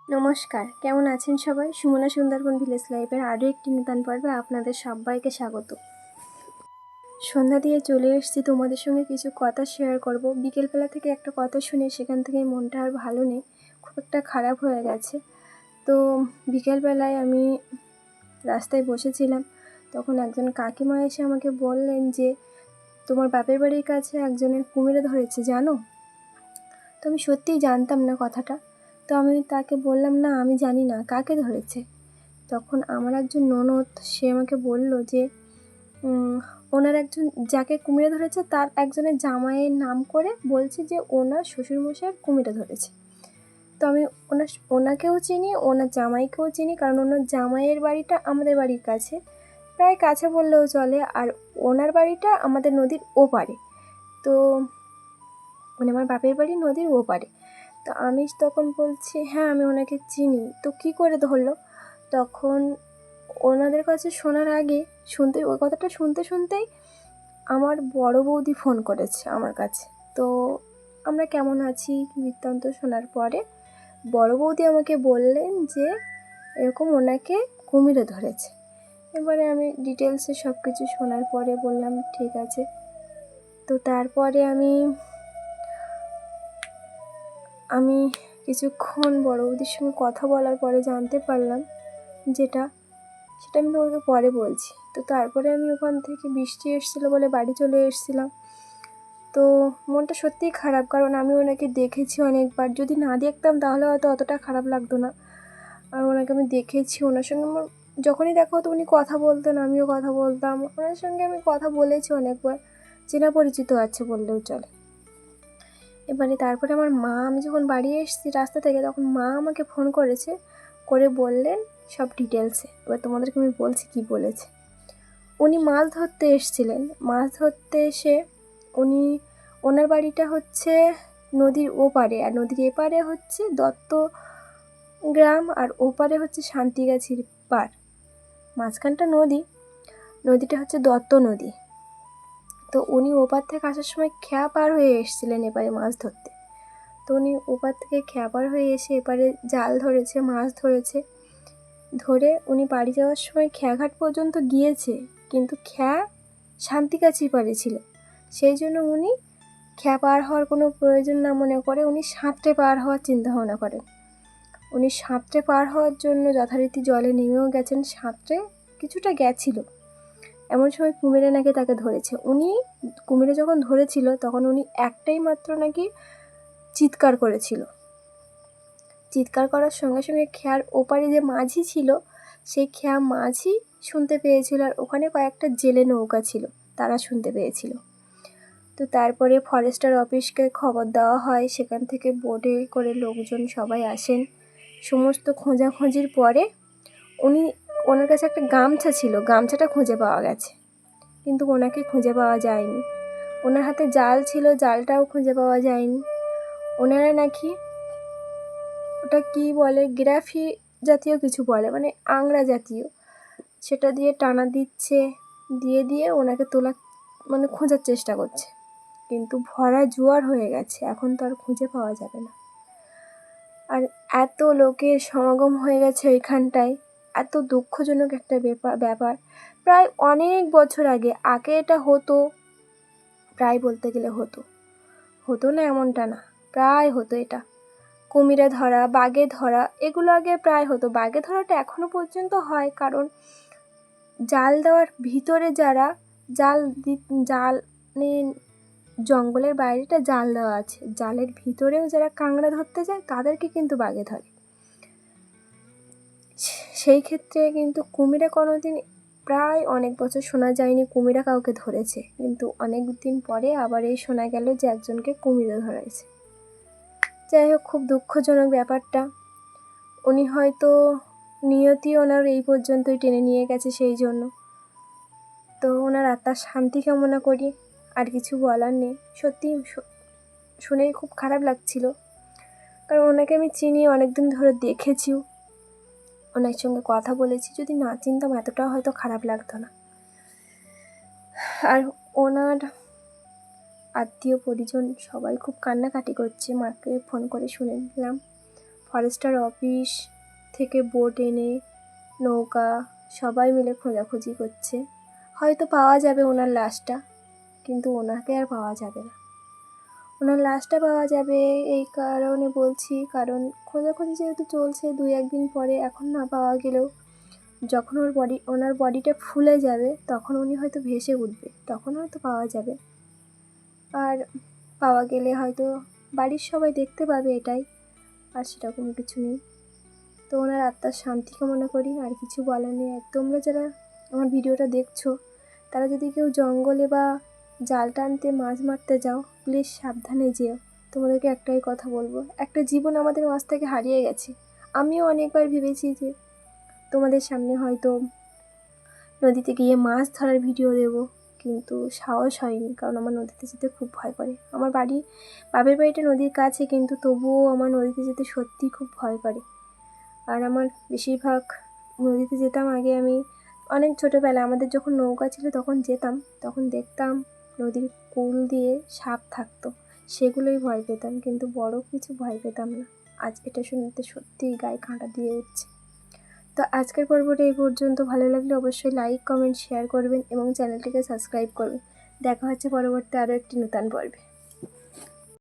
নমস্কার, কেমন আছেন সবাই? সুমনা সুন্দরবন ভিলেজ লাইফের আরও একটি নূতন পর্বে আপনাদের সবাইকে স্বাগত। সন্ধ্যা দিয়ে চলে এসেছি, তোমাদের সঙ্গে কিছু কথা শেয়ার করব। বিকেলবেলা থেকে একটা কথা শুনে সেখান থেকে মনটা আর ভালো নেই, খুব একটা খারাপ হয়ে গেছে। তো বিকেলবেলায় আমি রাস্তায় বসেছিলাম, তখন একজন কাকিমা এসে আমাকে বললেন যে তোমার বাপের বাড়ির কাছে একজনের কুমিরে ধরেছে, জানো? তো আমি সত্যিই জানতাম না কথাটা। তো আমি তাকে বললাম, না আমি জানি না, কাকে ধরেছে? তখন আমার একজন ননদ, সে আমাকে বলল যে ওনার একজন যাকে কুমিরে ধরেছে তার একজনের জামাইয়ের নাম করে বলছে যে ওনার শ্বশুরমশাইয়ের কুমিরে ধরেছে। তো আমি ওনাকেও চিনি, ওনার জামাইকেও চিনি, কারণ ওনার জামাইয়ের বাড়িটা আমাদের বাড়ির কাছে, প্রায় কাছে বললেও চলে, আর ওনার বাড়িটা আমাদের নদীর ওপারে। তো মানে আমার বাপের বাড়ি নদীর ওপারে। তো আমি তখন বলছি, হ্যাঁ আমি ওনাকে চিনি। তো কী করে ধরলো? তখন ওনাদের কাছে শোনার আগে ওই কথাটা শুনতেই আমার বড় বৌদি ফোন করেছে আমার কাছে। তো আমরা কেমন আছি বৃত্তান্ত শোনার পরে বড় বৌদি আমাকে বললেন যে এরকম ওনাকে কুমিরে ধরেছে। এবারে আমি ডিটেলসে সব কিছু শোনার পরে বললাম ঠিক আছে। তো তারপরে আমি কিছুক্ষণ বড় বৌদির সঙ্গে কথা বলার পরে জানতে পারলাম সেটা আমি তোমাকে পরে বলছি। তো তারপরে আমি ওখান থেকে বৃষ্টি এসেছিলো বলে বাড়ি চলে এসেছিলাম। তো মনটা সত্যিই খারাপ, কারণ আমি ওনাকে দেখেছি অনেকবার। যদি না দেখতাম তাহলে হয়তো অতটা খারাপ লাগতো না। আর ওনাকে আমি দেখেছি, ওনার সঙ্গে আমার যখনই দেখা হতো উনি কথা বলতেন, আমিও কথা বলতাম। ওনার সঙ্গে আমি কথা বলেছি অনেকবার, চেনা পরিচিত আছে বললেও চলে। এবারে তারপরে আমার মা, আমি যখন বাড়ি এসেছি রাস্তা থেকে, তখন মা আমাকে ফোন করে বললেন সব ডিটেলসে। এবার তোমাদেরকে আমি বলছি কি বলেছে। উনি মাছ ধরতে এসেছিলেন, মাছ ধরতে এসে ওনার বাড়িটা হচ্ছে নদীর ওপারে, আর নদীর এপারে হচ্ছে দত্ত গ্রাম, আর ওপারে হচ্ছে শান্তিগাছির পার। মাঝখানটা নদীটা হচ্ছে দত্ত নদী। তো উনি ওপার থেকে আসার সময় খেয়া পার হয়ে এসেছিলেন এপারে মাছ ধরতে। তো উনি ওপার থেকে খেয়া পার হয়ে এসে এপারে জাল ধরেছে, মাছ ধরে উনি বাড়ি যাওয়ার সময় খেয়াঘাট পর্যন্ত গিয়েছে, কিন্তু খেয়া শান্তিগাছি পারে ছিল। সেই জন্য উনি খেয়া পার হওয়ার কোনো প্রয়োজন না মনে করে উনি সাঁতরে পার হওয়ার চিন্তাভাবনা করেন। উনি সাঁতরে পার হওয়ার জন্য যথারীতি জলে নেমেও গেছেন, সাঁতরে কিছুটা গেছিল। এমন সময় কুমিরে নাকি তাকে ধরেছে। কুমিরে যখন ধরেছিল তখন উনি একটাই মাত্র নাকি চিৎকার করেছিল। চিৎকার করার সঙ্গে সঙ্গে খেয়ার ওপারে যে মাঝি ছিল, সেই খেয়া মাঝি শুনতে পেয়েছিল, আর ওখানে কয়েকটা জেলে নৌকা ছিল, তারা শুনতে পেয়েছিল। তো তারপরে ফরেস্টার অফিসকে খবর দেওয়া হয়, সেখান থেকে বোটে করে লোকজন সবাই আসেন। সমস্ত খোঁজাখুঁজির পরে ওনার কাছে একটা গামছা ছিল, গামছাটা খুঁজে পাওয়া গেছে, কিন্তু ওনাকে খুঁজে পাওয়া যায়নি। ওনার হাতে জাল ছিল, জালটাও খুঁজে পাওয়া যায়নি। ওনারা নাকি ওটা কি বলে, গ্রাফি জাতীয় কিছু বলে, মানে আংরা জাতীয়, সেটা দিয়ে টানা দিচ্ছে, দিয়ে ওনাকে খোঁজার চেষ্টা করছে। কিন্তু ভরা জোয়ার হয়ে গেছে, এখন তো আর খুঁজে পাওয়া যাবে না। আর এত লোকের সমাগম হয়ে গেছে ওইখানটায়, এত দুঃখজনক একটা ব্যাপার। প্রায় অনেক বছর আগে এটা হতো, প্রায় বলতে গেলে হতো না এমনটা না, প্রায় হতো এটা। কুমিরে ধরা, বাঘে ধরা, এগুলো আগে প্রায় হতো। বাঘে ধরাটা এখনো পর্যন্ত হয়, কারণ জাল দেওয়ার ভিতরে যারা জাল জঙ্গলের বাইরেটা জাল দেওয়া আছে, জালের ভিতরেও যারা কাঁকড়া ধরতে যায় তাদেরকে কিন্তু বাঘে ধরে। সেই ক্ষেত্রে কিন্তু কুমিরে কোনোদিন, প্রায় অনেক বছর শোনা যায়নি কুমিরা কাউকে ধরেছে, কিন্তু অনেক দিন পরে আবার এই শোনা গেল যে একজনকে কুমিরে ধরেছে। যাই হোক, খুব দুঃখজনক ব্যাপারটা। উনি হয়তো নিয়তি ওনার এই পর্যন্তই টেনে নিয়ে গেছে, সেই জন্য। তো ওনার আত্মার শান্তি কামনা করি, আর কিছু বলার নেই। সত্যি শুনেই খুব খারাপ লাগছিল, কারণ ওনাকে আমি চিনি, অনেকদিন ধরে দেখেছিও, ওনার সঙ্গে কথা বলেছি। যদি না চিনতাম এতটাও হয়তো খারাপ লাগতো না। আর ওনার আত্মীয় পরিজন সবাই খুব কান্নাকাটি করছে, মাকে ফোন করে শুনে দিলাম। ফরেস্টার অফিস থেকে বোট এনে নৌকা সবাই মিলে খোঁজাখুঁজি করছে। হয়তো পাওয়া যাবে ওনার লাশটা, কিন্তু ওনাকে আর পাওয়া যাবে না। ওনার লাশটা পাওয়া যাবে এই কারণে বলছি, কারণ খোঁজাখুঁজি যেহেতু চলছে 2-1 দিন পরে, এখন না পাওয়া গেলেও যখন ওনার বডিটা ফুলে যাবে তখন উনি হয়তো ভেসে উঠবে, তখন হয়তো পাওয়া যাবে। আর পাওয়া গেলে হয়তো বাড়ির সবাই দেখতে পাবে, এটাই। আর সেরকম কিছু নেই। তো ওনার আত্মার শান্তি কামনা করি, আর কিছু বলার নেই। আর তোমরা যারা আমার ভিডিওটা দেখছো, তারা যদি কেউ জঙ্গলে বা জাল টানতে মাছ মারতে যাও, প্লিজ সাবধানে যেও। তোমাদেরকে একটাই কথা বলবো, একটা জীবন আমাদের মাছ থেকে হারিয়ে গেছে। আমিও অনেকবার ভেবেছি যে তোমাদের সামনে হয়তো নদীতে গিয়ে মাছ ধরার ভিডিও দেব, কিন্তু সাহস হয়নি, কারণ আমার নদীতে যেতে খুব ভয় করে। আমার বাপের বাড়িটা নদীর কাছে, কিন্তু তবুও আমার নদীতে যেতে সত্যিই খুব ভয় করে। আর আমার বেশিরভাগ নদীতে যেতাম আগে, আমি অনেক ছোটোবেলায় আমাদের যখন নৌকা ছিল তখন যেতাম, তখন দেখতাম নদীর কূল দিয়ে সাপ থাকতো, সেগুলোই ভয় পেতাম, কিন্তু বড় কিছু ভয় পেতাম না। আজ এটা শুনতে সত্যিই গায়ে কাঁটা দিয়ে উঠছে। তো আজকের পর্বটা এই পর্যন্ত। ভালো লাগলে অবশ্যই লাইক, কমেন্ট, শেয়ার করবেন এবং চ্যানেলটিকে সাবস্ক্রাইব করবেন। দেখা হচ্ছে পরবর্তী আরও একটি নতুন পর্বে।